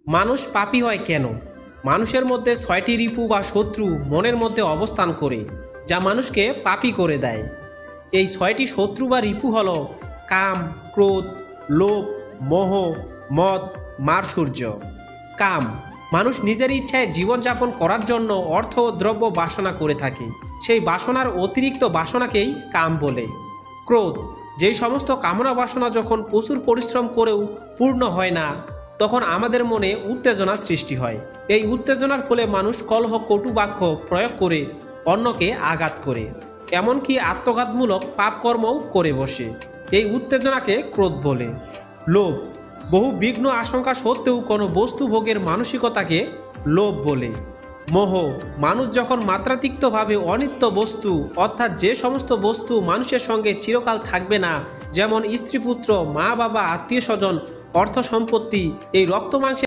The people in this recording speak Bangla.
মানুষ পাপী হয় কেন? মানুষের মধ্যে ৬টি রিপু বা শত্রু মনের মধ্যে অবস্থান করে, যা মানুষকে পাপী করে দেয়। এই ৬টি শত্রু বা রিপু হল কাম, ক্রোধ, লোভ, মোহ, মদ, মাৎসর্য। কাম, মানুষ নিজের ইচ্ছায় জীবনযাপন করার জন্য অর্থ ও দ্রব্য বাসনা করে থাকে। সেই বাসনার অতিরিক্ত বাসনাকেই কাম বলে। ক্রোধ, যেই সমস্ত কামনা বাসনা যখন প্রচুর পরিশ্রম করেও পূর্ণ হয় না, তখন আমাদের মনে উত্তেজনা সৃষ্টি হয়। এই উত্তেজনার ফলে মানুষ কলহ, কটু বাক্য প্রয়োগ করে অন্যকে আঘাত করে, এমনকি আত্মঘাতমূলক পাপকর্মও করে বসে। এই উত্তেজনাকে ক্রোধ বলে। লোভ, বহু বিঘ্ন আশঙ্কা সত্ত্বেও কোনো বস্তু ভোগের মানসিকতাকে লোভ বলে। মোহ, মানুষ যখন মাত্রাতিরিক্তভাবে অনিত্য বস্তু, অর্থাৎ যে সমস্ত বস্তু মানুষের সঙ্গে চিরকাল থাকবে না, যেমন স্ত্রী, পুত্র, মা বাবা, আত্মীয় স্বজন, অর্থ সম্পত্তি, এই রক্ত মাংসের